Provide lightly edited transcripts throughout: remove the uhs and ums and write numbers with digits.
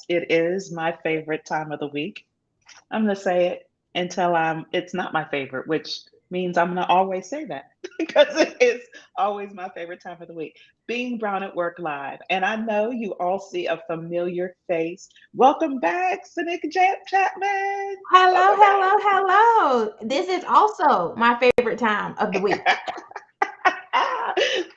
it is my favorite time of the week. I'm going to say it until it's not my favorite, which means I'm going to always say that because it is always my favorite time of the week. Being Brown at Work Live. And I know you all see a familiar face. Welcome back, Zenica Chatman. Hello, Welcome back. hello, hello. This is also my favorite time of the week.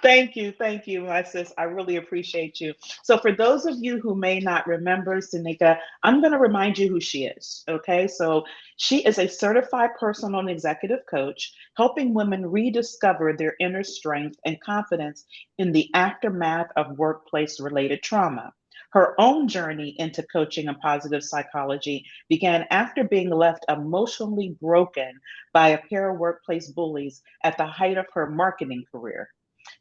Thank you, my sis. I really appreciate you. So, for those of you who may not remember Sanika, I'm going to remind you who she is. Okay, so she is a certified personal and executive coach, helping women rediscover their inner strength and confidence in the aftermath of workplace related trauma. Her own journey into coaching and positive psychology began after being left emotionally broken by a pair of workplace bullies at the height of her marketing career.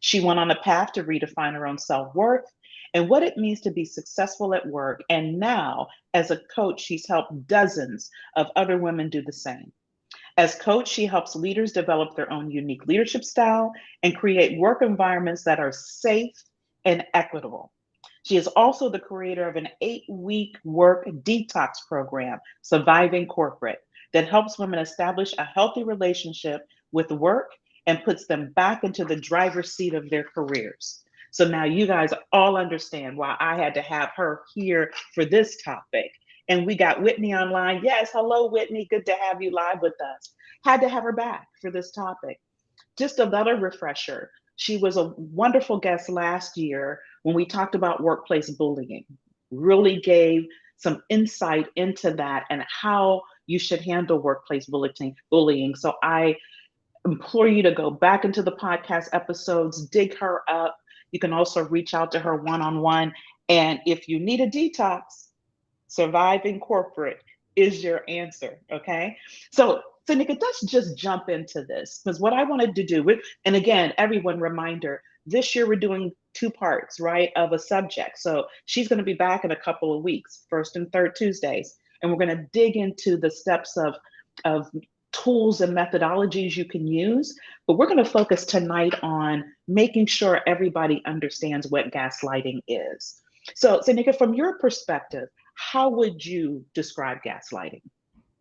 She went on a path to redefine her own self worth and what it means to be successful at work. And now, as a coach, she's helped dozens of other women do the same. As coach, she helps leaders develop their own unique leadership style and create work environments that are safe and equitable. She is also the creator of an 8-week work detox program, Surviving Corporate, that helps women establish a healthy relationship with work and puts them back into the driver's seat of their careers. So now you guys all understand why I had to have her here for this topic. And we got Whitney online. Yes, hello, Whitney. Good to have you live with us. Had to have her back for this topic. Just another refresher. She was a wonderful guest last year when we talked about workplace bullying. Really gave some insight into that and how you should handle workplace bullying. So I implore you to go back into the podcast episodes, dig her up. You can also reach out to her one on one. And if you need a detox, surviving corporate is your answer. Okay. So, Tanika, let's just jump into this because what I wanted to do with, and again, everyone reminder, this year we're doing two parts, right, of a subject. So she's going to be back in a couple of weeks, first and third Tuesdays, and we're going to dig into the steps of tools and methodologies you can use. But we're going to focus tonight on making sure everybody understands what gaslighting is. So, Tanika, from your perspective, how would you describe gaslighting?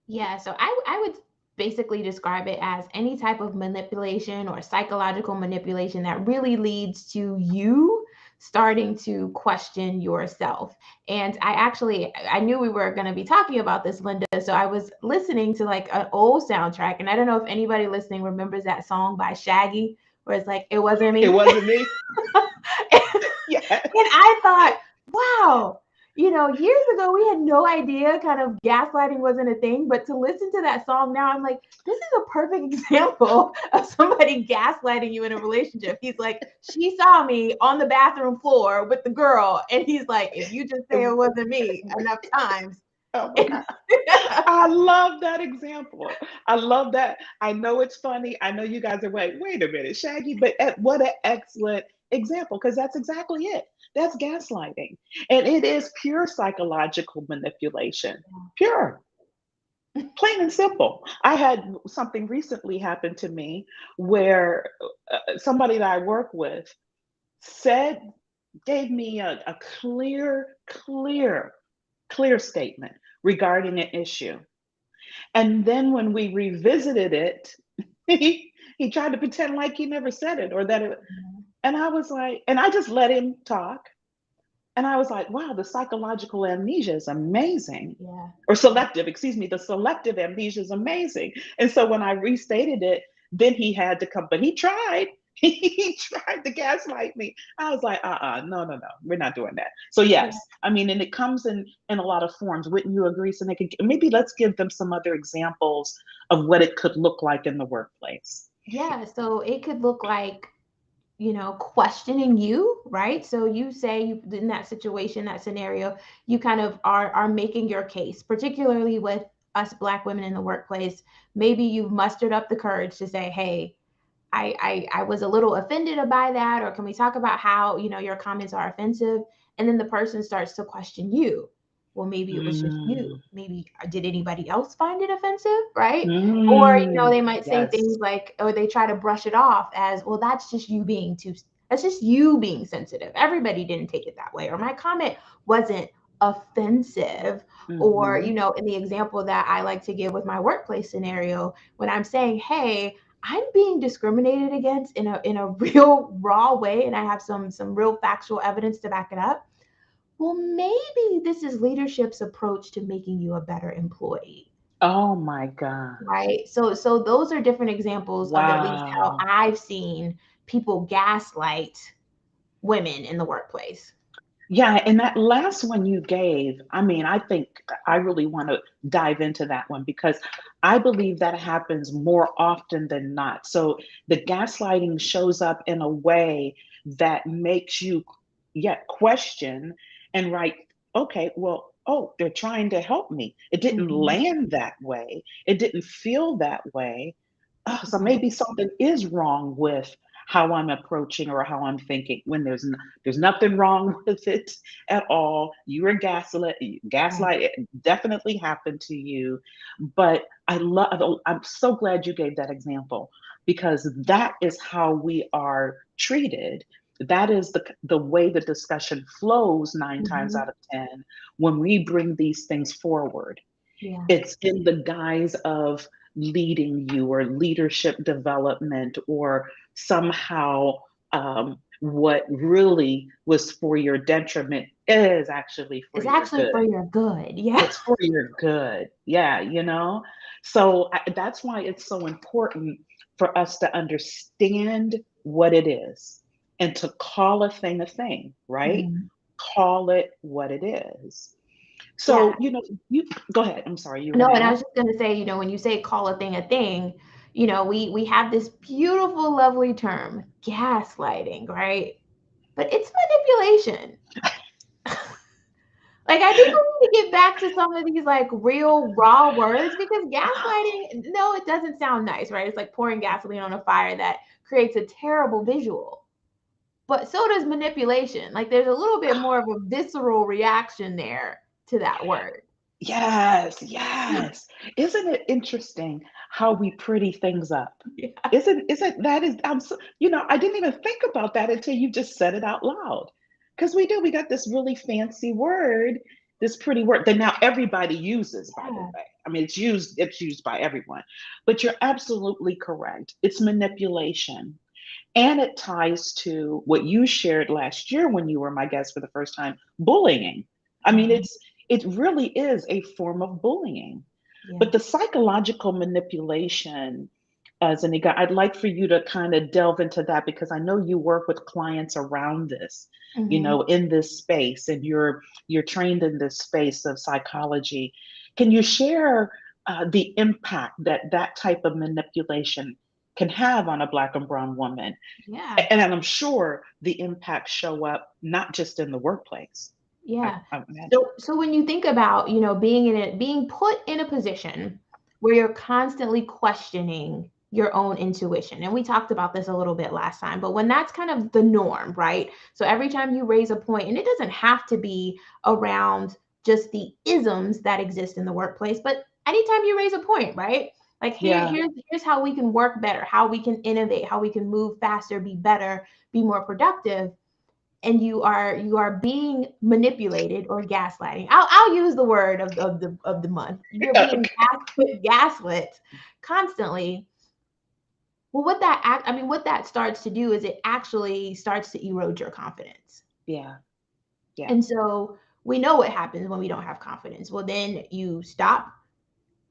Yeah, so I would basically describe it as any type of manipulation or psychological manipulation that really leads to you starting to question yourself. And I knew we were going to be talking about this, Linda. So I was listening to like an old soundtrack, and I don't know if anybody listening remembers that song by Shaggy where it's like, it wasn't It me. wasn't me. And Yes. I thought, wow, years ago we had no idea kind of gaslighting wasn't a thing, but to listen to that song now, I'm like, this is a perfect example of somebody gaslighting you in a relationship. He's like, she saw me on the bathroom floor with the girl, and he's like, if you just say it wasn't me enough times. Oh my God. I love that example. I love that. I know it's funny. I know you guys are like, wait a minute, Shaggy, but what an excellent example because that's exactly it. That's gaslighting. And it is pure psychological manipulation. Pure, plain and simple. I had something recently happen to me where somebody that I work with said, gave me a clear statement regarding an issue. And then when we revisited it, he tried to pretend like he never said it or that it, and I was like, and I just let him talk. And I was like, wow, the psychological amnesia is amazing. Yeah. Or selective, excuse me, the selective amnesia is amazing. And so when I restated it, then he had to come, but he tried. He tried to gaslight me. I was like, no, we're not doing that. So Yeah. yes, I mean, and it comes in a lot of forms. Wouldn't you agree? So maybe let's give them some other examples of what it could look like in the workplace. Yeah. So it could look like, questioning you, right? So you say you in that situation, that scenario, you kind of are making your case, particularly with us Black women in the workplace. Maybe you've mustered up the courage to say, hey, I was a little offended by that, or can we talk about how, your comments are offensive? And then the person starts to question you. Well, maybe it was just you. Mm, Maybe did anybody else find it offensive, right? Or, mm, they might say yes. things like, or they try to brush it off as, well, that's just you being sensitive. Everybody didn't take it that way. Or my comment wasn't offensive. Or, Mm-hmm. in the example that I like to give with my workplace scenario, when I'm saying, hey, I'm being discriminated against in a real raw way, and I have some real factual evidence to back it up. Well, maybe this is leadership's approach to making you a better employee. Oh my gosh. Right. So those are different examples of at least how Wow. I've seen people gaslight women in the workplace. Yeah, and that last one you gave, I mean, I think I really want to dive into that one because I believe that happens more often than not. So the gaslighting shows up in a way that makes you yet question and write, okay, well, oh, they're trying to help me. It didn't Mhm. land that way. It didn't feel that way. Oh, so Right. maybe something is wrong with how I'm approaching or how I'm thinking when there's nothing wrong with it at all. You were Right. gaslight it definitely happened to you, but I'm so glad you gave that example because that is how we are treated. That is the way the discussion flows 9 times Mhm. out of 10 when we bring these things forward. Yeah. It's in the guise of leading you or leadership development or somehow what really was for your detriment is actually for It's your actually for good. your good. Yeah. It's for your good. Yeah, you know? So that's why it's so important for us to understand what it is and to call a thing, right? Mhm. Call it what it is. Yeah. So, you go ahead. I'm sorry, you were No, going to and I add? was just gonna say, when you say call a thing, we have this beautiful, lovely term, gaslighting, right? But it's manipulation. Like, I think we need to get back to some of these, like, real raw words, because gaslighting, no, it doesn't sound nice, right? It's like pouring gasoline on a fire that creates a terrible visual. But so does manipulation. Like, there's a little bit more of a visceral reaction there to that word. Yes, yes. Isn't it interesting how we pretty things up? Yeah. Isn't that is I'm so, I didn't even think about that until you just said it out loud. Because we got this really fancy word, this pretty word that now everybody uses, by the Yeah. way. I mean, it's used by everyone. But you're absolutely correct. It's manipulation. And it ties to what you shared last year when you were my guest for the first time, bullying. I mean, Mhm. it really is a form of bullying. Yeah. But the psychological manipulation, Zanika, I'd like for you to kind of delve into that because I know you work with clients around this, Mhm. in this space, and you're trained in this space of psychology. Can you share the impact that that type of manipulation can have on a Black and Brown woman? Yeah. And I'm sure the impacts show up not just in the workplace. Yeah. I imagine. So when you think about, being put in a position where you're constantly questioning your own intuition. And we talked about this a little bit last time, but when that's kind of the norm, right? So every time you raise a point, and it doesn't have to be around just the isms that exist in the workplace, but anytime you raise a point, right? Like, Yeah. here's how we can work better, how we can innovate, how we can move faster, be better, be more productive, and you are being manipulated or gaslighting. I'll use the word of the month. You're being Okay. gaslit constantly. Well, what that starts to do is it actually starts to erode your confidence. Yeah. Yeah. And so we know what happens when we don't have confidence. Well, then you stop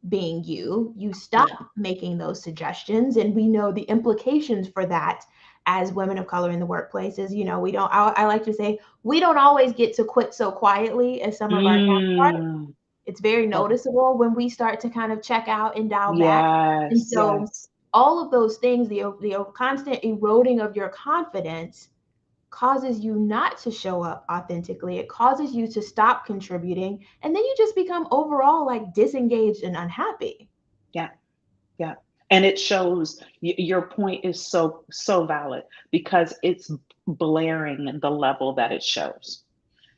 being you stop Yeah. making those suggestions, and we know the implications for that as women of color in the workplace is, we don't I like to say, we don't always get to quit so quietly as some of our counterparts. Mm. It's very Oh, noticeable when we start to kind of check out and dial back. And yes. so Yes. all of those things, the constant eroding of your confidence, causes you not to show up authentically. It causes you to stop contributing. And then you just become overall like disengaged and unhappy. Yeah. Yeah. And it shows your point is so valid because it's blaring the level that it shows.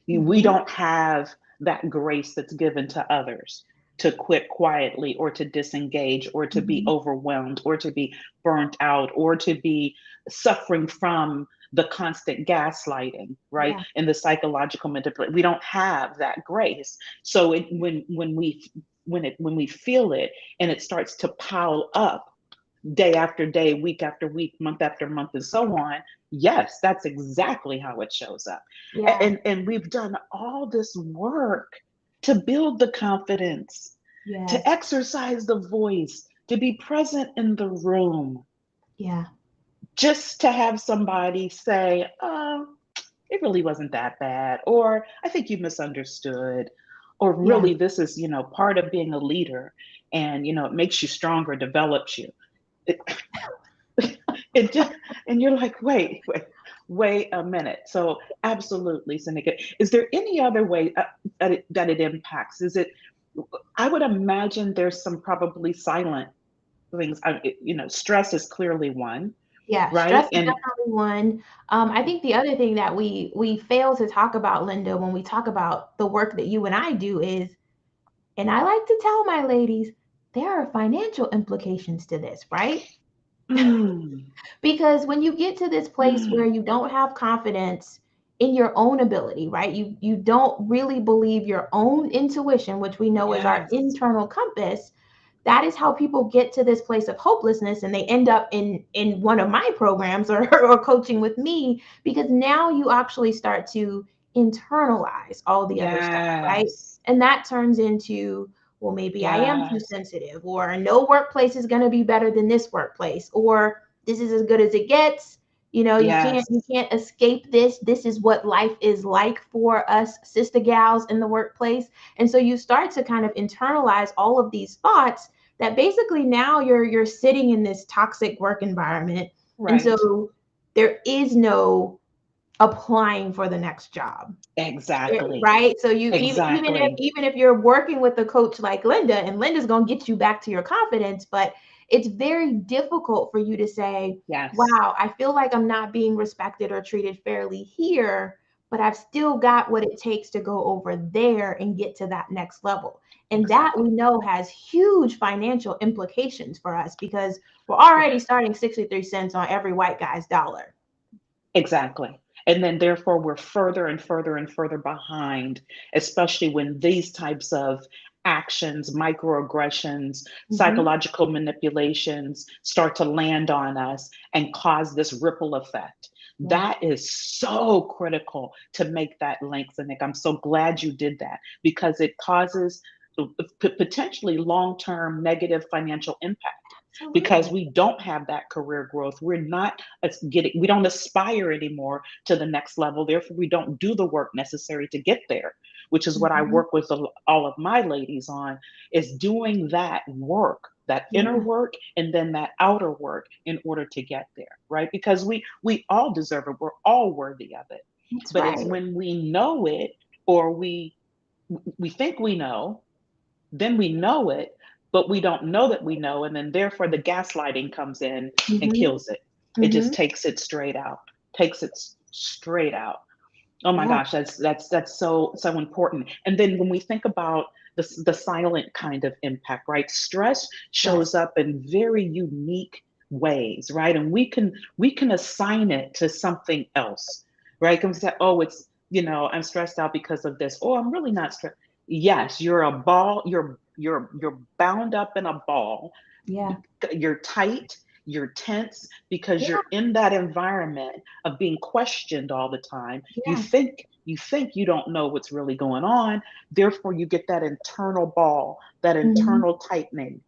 We Hmm. don't have that grace that's given to others to quit quietly or to disengage or to be Hmm. overwhelmed or to be burnt out or to be suffering from the constant gaslighting, right? Yeah. And the psychological manipulation. We don't have that grace. So when we feel it and it starts to pile up day after day, week after week, month after month, and so on, yes, that's exactly how it shows up. Yeah. And we've done all this work to build the confidence, to Yes. exercise the voice, to be present in the room, Yeah. just to have somebody say, oh, it really wasn't that bad, or I think you misunderstood, or Yeah. really this is, part of being a leader, and it makes you stronger, develops you. It, it just, and you're like, wait a minute. So absolutely, Seneca. Is there any other way that it impacts? Is it? I would imagine there's some probably silent things. Stress is clearly one, Yeah, stress right? is And definitely one. I think the other thing that we fail to talk about, Linda, when we talk about the work that you and I do is, and I like to tell my ladies, there are financial implications to this, right? mm, Because when you get to this place where mm, you don't have confidence in your own ability, right? You don't really believe your own intuition, which we know is our yes, internal compass. That is how people get to this place of hopelessness, and they end up in one of my programs, or coaching with me, because now you actually start to internalize all the other stuff, right? yes, And that turns into, well, maybe I am too yes, sensitive, or no workplace is going to be better than this workplace, or this is as good as it gets. You can't yes, you can't escape this. This is what life is like for us sister gals in the workplace. And so you start to kind of internalize all of these thoughts, that basically now you're sitting in this toxic work environment. And right, so there is no applying for the next job. exactly, Right? So you, exactly, even if you're working with a coach like Linda, and Linda's going to get you back to your confidence, but it's very difficult for you to say, yes, wow, I feel like I'm not being respected or treated fairly here, but I've still got what it takes to go over there and get to that next level. And that we exactly, know has huge financial implications for us, because we're already yeah. starting 63 cents on every white guy's dollar. Exactly. And then therefore we're further and further and further behind, especially when these types of actions, microaggressions, Hmm. psychological manipulations start to land on us and cause this ripple effect. Yeah. That is so critical to make that link, Nick. I'm so glad you did that because it causes potentially long-term negative financial impact because Absolutely. we don't have that career growth. We're not we don't aspire anymore to the next level. Therefore, we don't do the work necessary to get there, which is what I Hmm. work with all of my ladies on, is doing that work, that inner Yeah, work, and then that outer work in order to get there, right? Because we all deserve it. We're all worthy of it. that's But it's right. when we know it or we think we know, then we know it, but we don't know that we know. And then therefore the gaslighting comes in and Mhm, kills it. It just mhm. takes it straight out, takes it straight out. Oh my Yeah, gosh, that's so important. And then when we think about the silent kind of impact, right? Stress yes, shows up in very unique ways, right? And we can assign it to something else, right? Can we say, oh, it's I'm stressed out because of this. Oh, I'm really not stressed. Yes, you're a ball. You're bound up in a ball. yeah, You're tight, you're tense because yeah, you're in that environment of being questioned all the time. You yeah, think you think you don't know what's really going on, therefore you get that internal ball, that mhm, internal tightening,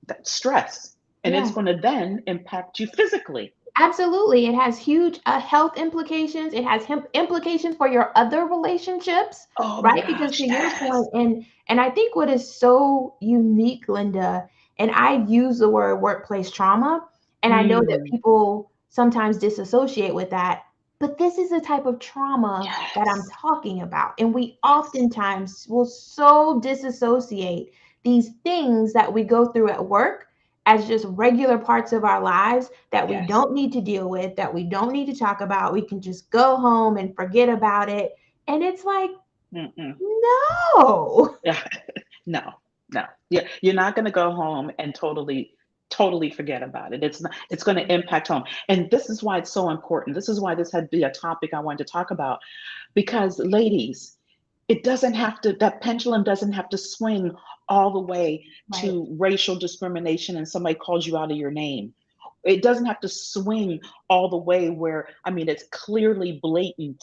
that stress, and it's yeah. going to then impact you physically. Absolutely. It has huge health implications. It has implications for your other relationships, Oh my right? Because gosh, to your point, yes. and I think what is so unique, Linda, and I use the word workplace trauma, and I know that Mm, people sometimes disassociate with that, but this is the type of trauma that I'm yes, talking about. And we yes, oftentimes will so disassociate these things that we go through at work as just regular parts of our lives that we yes. don't need to deal with, that we don't need to talk about. We can just go home and forget about it. And it's like, Mm-mm. no. Yeah. No, no. Yeah, you're not going to go home and totally totally forget about it. It's not, it's going to impact home. And this is why it's so important. This is why this had to be a topic I wanted to talk about. Because ladies, it doesn't have to, that pendulum doesn't have to swing all the way Right. to racial discrimination and somebody calls you out of your name. It doesn't have to swing all the way where, I mean, it's clearly blatant,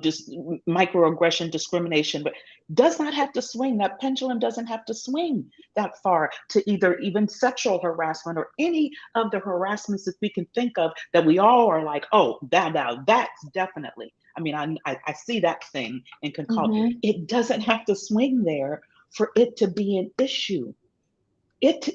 just microaggression, discrimination, but does not have to swing. That pendulum doesn't have to swing that far to either even sexual harassment or any of the harassments that we can think of that we all are like, oh, that's definitely. I mean, I see that thing and can call Mm-hmm. it. Doesn't have to swing there for it to be an issue. This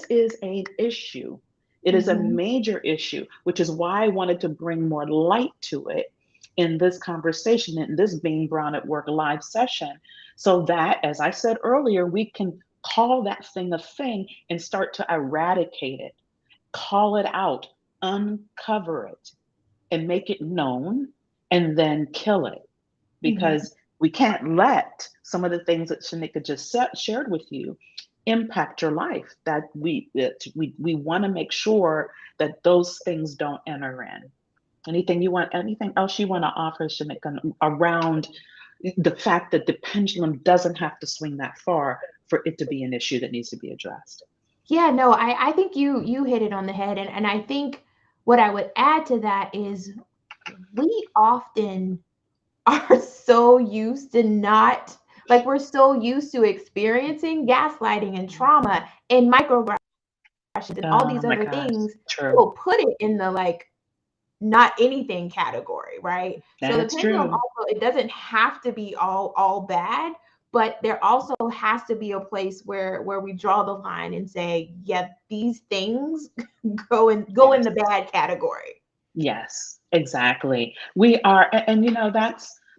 is an issue. It is a Mm-hmm. major issue, which is why I wanted to bring more light to it in this conversation, in this Being Brown at Work live session, so that, as I said earlier, we can call that thing a thing and start to eradicate it, call it out, uncover it, and make it known, and then kill it. Mm-hmm. Because we can't let some of the things that Shanika just shared with you impact your life. We want to make sure that those things don't enter in. Anything else you want to offer, Shanika, around the fact that the pendulum doesn't have to swing that far for it to be an issue that needs to be addressed? Yeah, no, I think you hit it on the head. And I think what I would add to that is we often are so used to not, like, we're so used to experiencing gaslighting and trauma and microaggressions and all Oh these my other gosh, things. true. We'll put it in the like not anything category, right? So the That's pendulum true. also, it doesn't have to be all bad, but there also has to be a place where we draw the line and say, yeah, these things go in Yes. the bad category. Yes, exactly. We are, and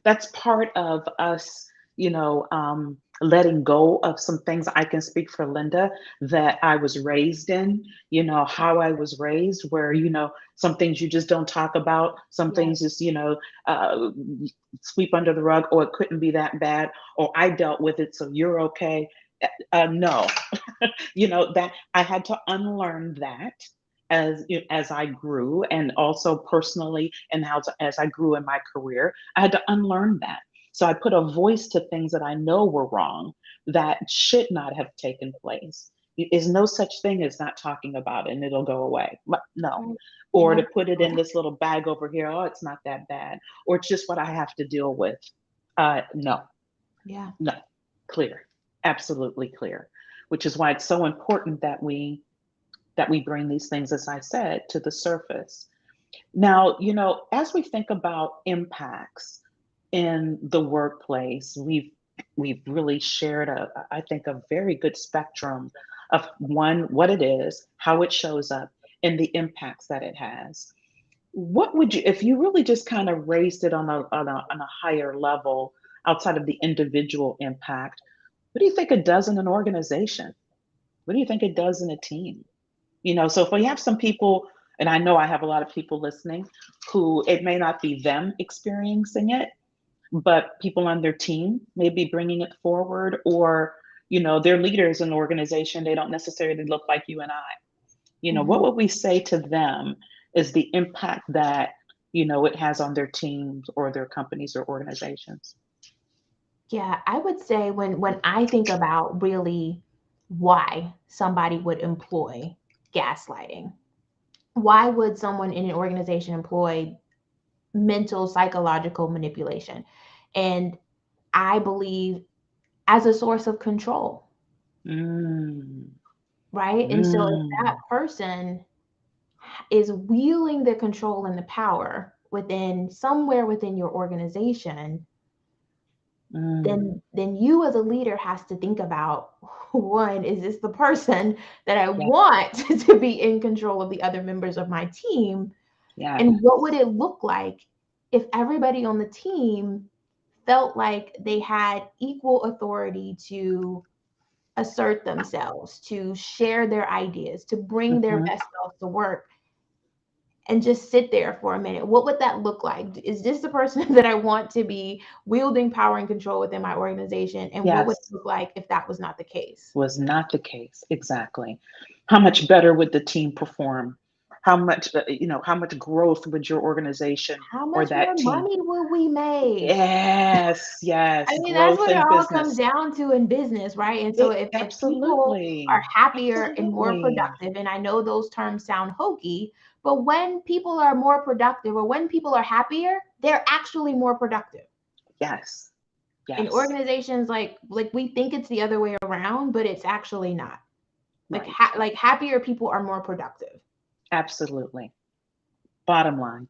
that's part of us, letting go of some things. I can speak for Linda that I was raised in, how I was raised, where, some things you just don't talk about, some Yeah. things just, uh, sweep under the rug, or it couldn't be that bad, or I dealt with it, so you're okay. No, that I had to unlearn that as I grew, and also personally, and as I grew in my career, I had to unlearn that. So I put a voice to things that I know were wrong, that should not have taken place. Is no such thing as not talking about it and it'll go away. No. Right. Or to Nope. put it in this little bag over here, oh, it's not that bad, or it's just what I have to deal with. No, Yeah. no, clear, absolutely clear. Which is why it's so important that we bring these things, as I said, to the surface. Now, as we think about impacts in the workplace, we've really shared I think, a very good spectrum of one, what it is, how it shows up, and the impacts that it has. What would you, if you really just kind of raised it on a higher level outside of the individual impact, what do you think it does in an organization? What do you think it does in a team? So if we have some people, and I know I have a lot of people listening who it may not be them experiencing it, but people on their team may be bringing it forward, or, their leaders in the organization, they don't necessarily look like you and I. What Mhm. would we say to them is the impact that, it has on their teams or their companies or organizations? Yeah, I would say when I think about really why somebody would employ gaslighting, why would someone in an organization employ mental psychological manipulation? And I believe as a source of control, Mm, right? And so if that mm, person is wielding the control and the power within somewhere within your organization, mm. then you as a leader has to think about, one, is this the person that I Yeah, want to be in control of the other members of my team? yeah. And what would it look like if everybody on the team felt like they had equal authority to assert themselves, to share their ideas, to bring their Hmm. best selves to work? and just sit there for a minute. What would that look like? Is this the person that I want to be wielding power and control within my organization? And what would it Yes. look like if that was not the case? Was not the case. Exactly. How much better would the team perform? How much, how much growth would your organization How or much more that team? money will we make? Yes, I yes, mean, that's growth what it in all comes business. down to in business, right? And so if people are Absolutely. happier and more Absolutely. productive, and I know those terms sound hokey, but when people are more productive or when people are happier, they're actually more productive. Yes. In Yes. organizations like we think it's the other way around, but it's actually not. Right. Like happier people are more productive. Absolutely. Bottom line.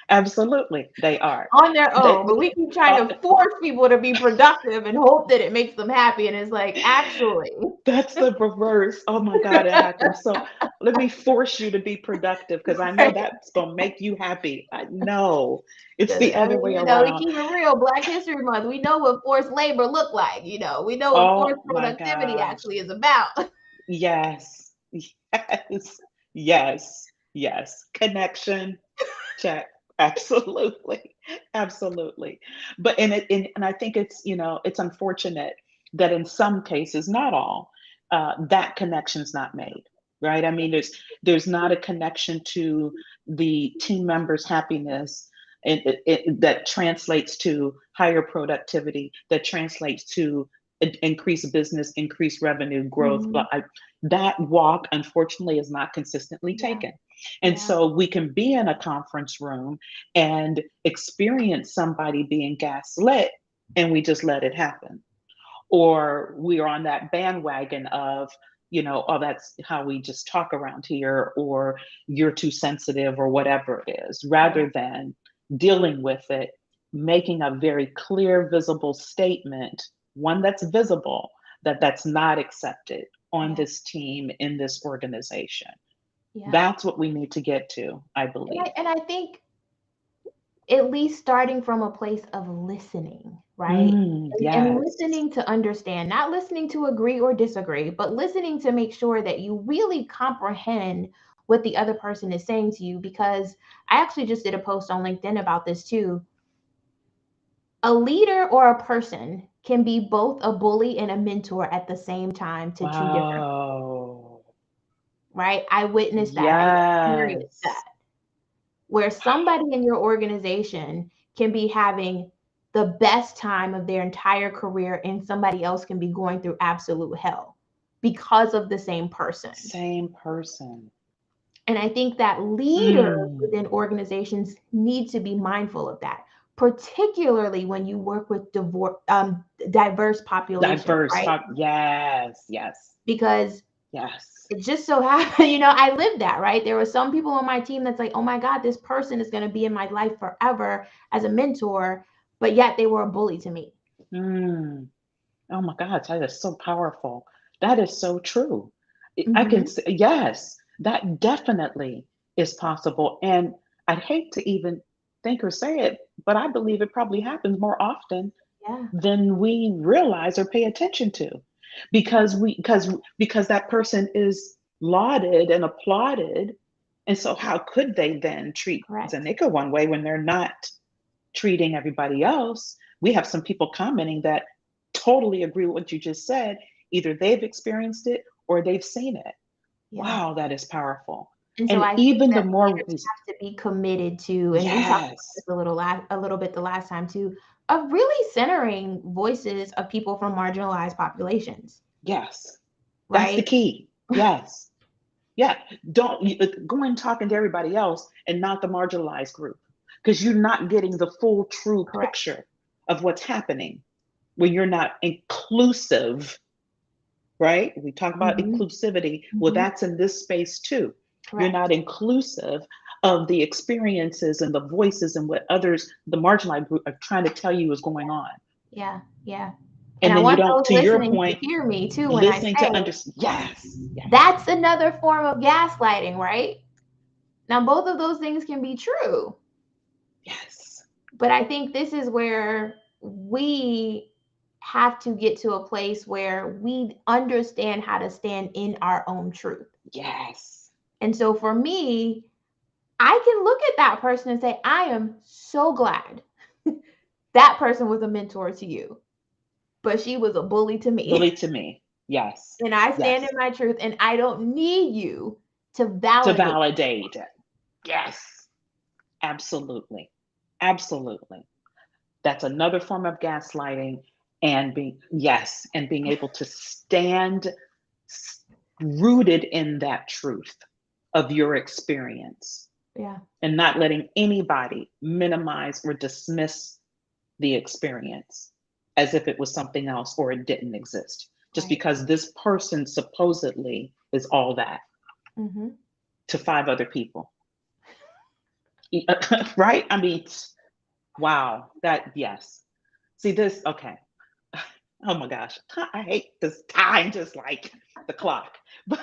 Absolutely. They are. On their They, own, but we keep trying uh, to force people to be productive and hope that it makes them happy. And it's like, actually, that's the reverse. Oh my God, it happens. So let me force you to be productive because I know right? that's going to make you happy. I know it's Because the I other mean, way we around. keep it real. Black History Month, we know what forced labor look like. We know what Oh forced my productivity gosh. actually is about. Yes. Yes. Yes. Yes. Connection. Check. Absolutely. Absolutely. But and I think it's unfortunate that in some cases, not all, that connection's not made. Right. I mean, there's not a connection to the team members' happiness and that translates to higher productivity, that translates to increased business, increased revenue growth. Mhm. But that walk, unfortunately, is not consistently Yeah, taken. And yeah, so we can be in a conference room and experience somebody being gaslit and we just let it happen. Or we're on that bandwagon of, oh, that's how we just talk around here, or you're too sensitive, or whatever it is, yeah, rather than dealing with it, making a very clear, visible statement, one that's visible, that that's not accepted on yeah, this team, in this organization. yeah. That's what we need to get to, I And believe. I think at least starting from a place of listening, right? And Yes. listening to understand, not listening to agree or disagree, but listening to make sure that you really comprehend what the other person is saying to you. Because I actually just did a post on LinkedIn about this too. A leader or a person can be both a bully and a mentor at the same time to two different people, Wow. right? I witnessed that. I experienced Yes. that where somebody in your organization can be having the best time of their entire career and somebody else can be going through absolute hell because of the same person. Same person. And I think that leaders Mm. within organizations need to be mindful of that, particularly when you work with diverse populations, Diverse right? talk. Yes. Yes. Because Yes. it just so happened, I lived that, right? There were some people on my team that's like, oh my God, this person is going to be in my life forever as a mentor, but yet they were a bully to me. Mm. Oh my God, that is so powerful. That is so true. I can Hmm. say, yes, that definitely is possible. And I'd hate to even think or say it, but I believe it probably happens more often Yeah, than we realize or pay attention to, yeah, because that person is lauded and applauded. And so how could they then treat correct. Zenica one way when they're not treating everybody else? We have some people commenting that totally agree with what you just said. Either they've experienced it or they've seen it. Yeah. Wow, that is powerful. And so And I think even the that more leaders have to be committed to, and we talked about yes, this a little bit the last time too, of really centering voices of people from marginalized populations, yes, that's the right? key. Yes. Yeah, don't go and talking to everybody else and not the marginalized group, because you're not getting the full true Correct. picture of what's happening when you're not inclusive, right? We talk about Hmm. inclusivity. Well, Hmm. that's in this space too. You're not Correct. inclusive of the experiences and the voices and what others, the marginalized group, are trying to tell you is going on. Yeah. Yeah. And And I then you want don't, those to your listening to point, hear me too when I listening to say understand. Yes, yes, that's another form of gaslighting, right? Now, both of those things can be true, yes, but I think this is where we have to get to a place where we understand how to stand in our own truth. yes. And so for me, I can look at that person and say, I am so glad that person was a mentor to you, but she was a bully to me. Bully to me. Yes. And I stand in Yes. my truth, and I don't need you to To validate. validate it. Yes. Absolutely. Absolutely. That's another form of gaslighting, and being, yes, and being able to stand rooted in that truth of your experience Yeah. and not letting anybody minimize or dismiss the experience as if it was something else or it didn't exist just Right. because this person supposedly is all that Mm-hmm. to five other people. Right? I mean, wow, that, yes. See this, okay. Oh my gosh, I hate this time, just like the clock. But,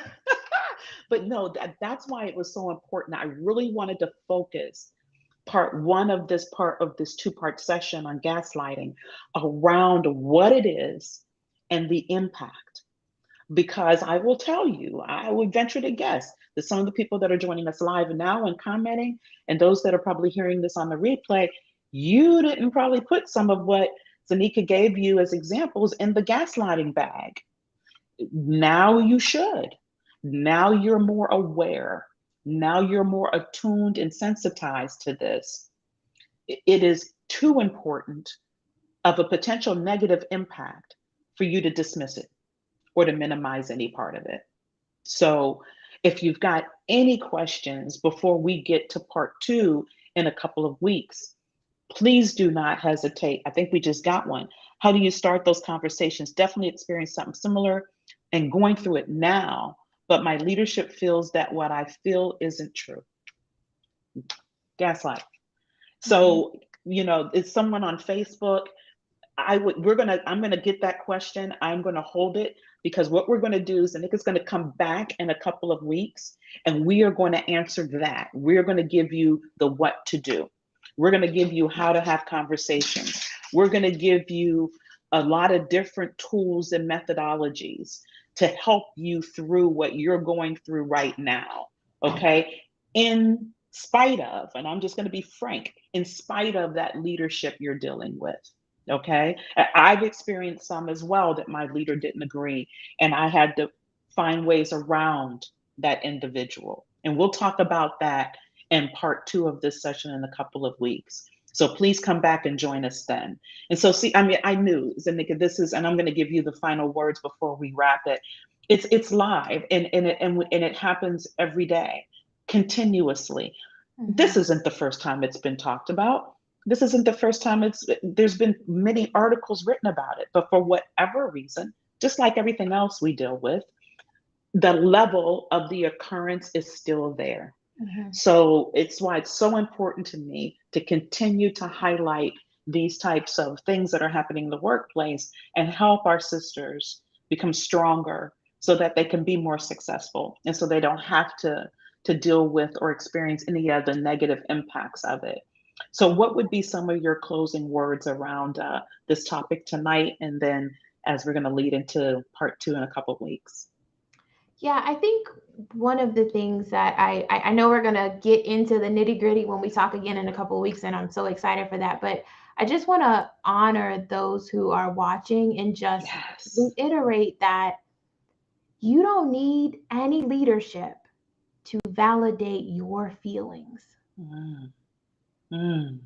but no, that's why it was so important. I really wanted to focus part of this two-part session on gaslighting around what it is and the impact. Because I will tell you, I would venture to guess that some of the people that are joining us live now and commenting, and those that are probably hearing this on the replay, you didn't probably put some of what Zenica gave you as examples in the gaslighting bag. Now you should. Now you're more aware. Now you're more attuned and sensitized to this. It is too important of a potential negative impact for you to dismiss it or to minimize any part of it. So, if you've got any questions before we get to part two in a couple of weeks, please do not hesitate. I think we just got one. How do you start those conversations? Definitely experience something similar and going through it now, but my leadership feels that what I feel isn't true. Gaslight. Mm-hmm. So, it's someone on Facebook. I'm gonna get that question. I'm gonna hold it because what we're gonna do is Nick is gonna come back in a couple of weeks and we are going to answer that. We're gonna give you the what to do. We're gonna give you how to have conversations. We're gonna give you a lot of different tools and methodologies to help you through what you're going through right now. Okay. In spite of, and I'm just gonna be frank, in spite of that leadership you're dealing with. Okay. I've experienced some as well that my leader didn't agree, and I had to find ways around that individual. And we'll talk about that in part two of this session in a couple of weeks. So please come back and join us then. And so, see, I mean, I knew, Zanika, this is, and I'm going to give you the final words before we wrap it. It's live, and it happens every day, continuously. Mm-hmm. This isn't the first time it's been talked about. This isn't the first time there's been many articles written about it, but for whatever reason, just like everything else we deal with, the level of the occurrence is still there. Mm-hmm. So it's why it's so important to me to continue to highlight these types of things that are happening in the workplace and help our sisters become stronger so that they can be more successful and so they don't have to deal with or experience any of the negative impacts of it. So what would be some of your closing words around this topic tonight, and then as we're going to lead into part two in a couple of weeks? Yeah, I think one of the things that I know we're gonna get into the nitty gritty when we talk again in a couple of weeks, and I'm so excited for that. But I just want to honor those who are watching and just Yes. reiterate that you don't need any leadership to validate your feelings, Mm, mm.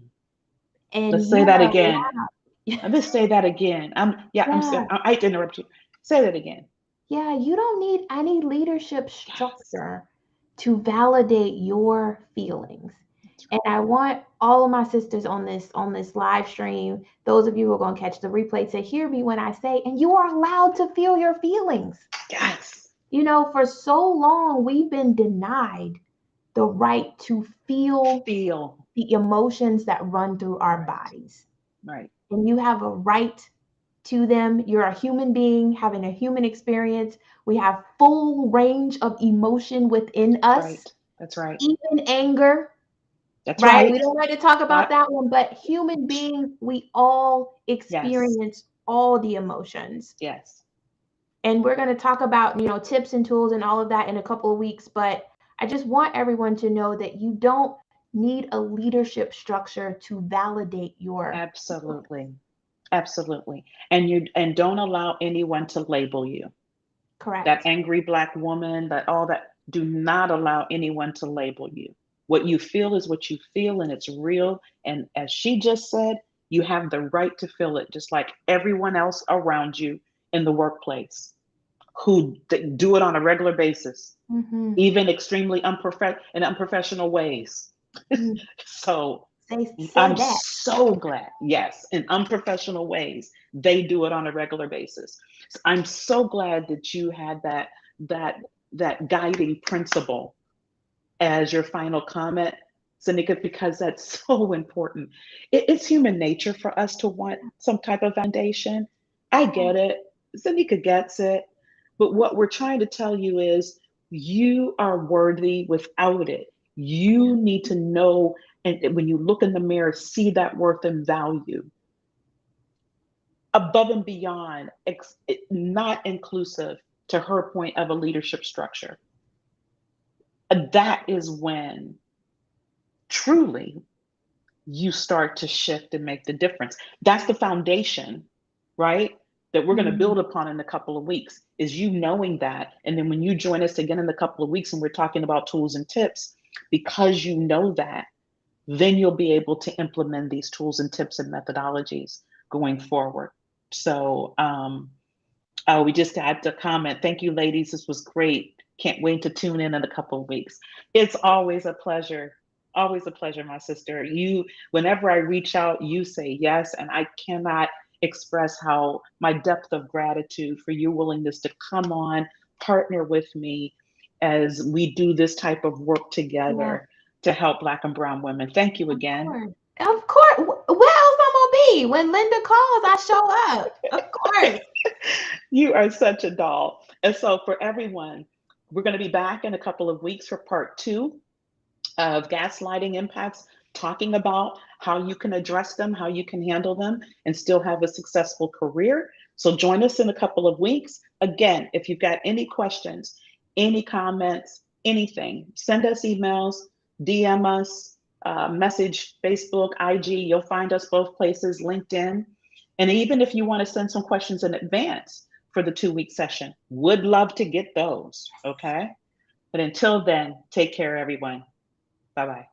and Let's say you that are again. allowed. Let me say that again. Yeah, I hate to interrupt you. Say that again. yeah, you don't need any leadership Yes. structure to validate your feelings. That's And I want all of my sisters on this live stream, those of you who are going to catch the replay, to hear me when I say, and you are allowed to feel your feelings. right. Yes. For so long we've been denied the right to feel Feel. the emotions that run through our Right. bodies. Right. And you have a right to them. You're a human being having a human experience. We have full range of emotion within That's us, right. That's right. even anger, That's right? We right. don't like to talk about Yep. that one, but human beings, we all Yes. experience all the emotions. Yes. And we're going to talk about, tips and tools and all of that in a couple of weeks. But I just want everyone to know that you don't need a leadership structure to validate your performance. Absolutely. Absolutely. And don't allow anyone to label you. That Correct. angry black woman, that all that, do not allow anyone to label you. What you feel is what you feel, and it's real. And as she just said, you have the right to feel it, just like everyone else around you in the workplace who do it on a regular basis, Mm-hmm. even extremely unprofessional ways. So Say I'm that. so glad, yes, in unprofessional ways, they do it on a regular basis. So I'm so glad that you had that that guiding principle as your final comment, Zanika, because that's so important. It's human nature for us to want some type of validation. I Yeah. get it. Zanika gets it. But what we're trying to tell you is you are worthy without it. Yeah. You need to know, and when you look in the mirror, see that worth and value above and beyond, not inclusive to her point of a leadership structure. That is when truly you start to shift and make the difference. That's the foundation, right? That we're going to Mm-hmm. build upon in a couple of weeks is you knowing that. And then when you join us again in a couple of weeks and we're talking about tools and tips, because you know that, then you'll be able to implement these tools and tips and methodologies going forward. So, we just had to comment. Thank you, ladies. This was great. Can't wait to tune in a couple of weeks. It's always a pleasure. Always a pleasure, my sister. Whenever I reach out, you say yes, and I cannot express how my depth of gratitude for your willingness to come on, partner with me as we do this type of work Yeah. together to help Black and Brown women. Thank you Of again. course. Of course. Where else I'm gonna be? When Linda calls, I show up. Of course. You are such a doll. And so, for everyone, we're going to be back in a couple of weeks for part two of gaslighting impacts, talking about how you can address them, how you can handle them, and still have a successful career. So, join us in a couple of weeks. Again, if you've got any questions, any comments, anything, send us emails, DM us, message Facebook, IG. You'll find us both places, LinkedIn. And even if you want to send some questions in advance for the 2 week session, would love to get those. Okay. But until then, take care, everyone. Bye bye.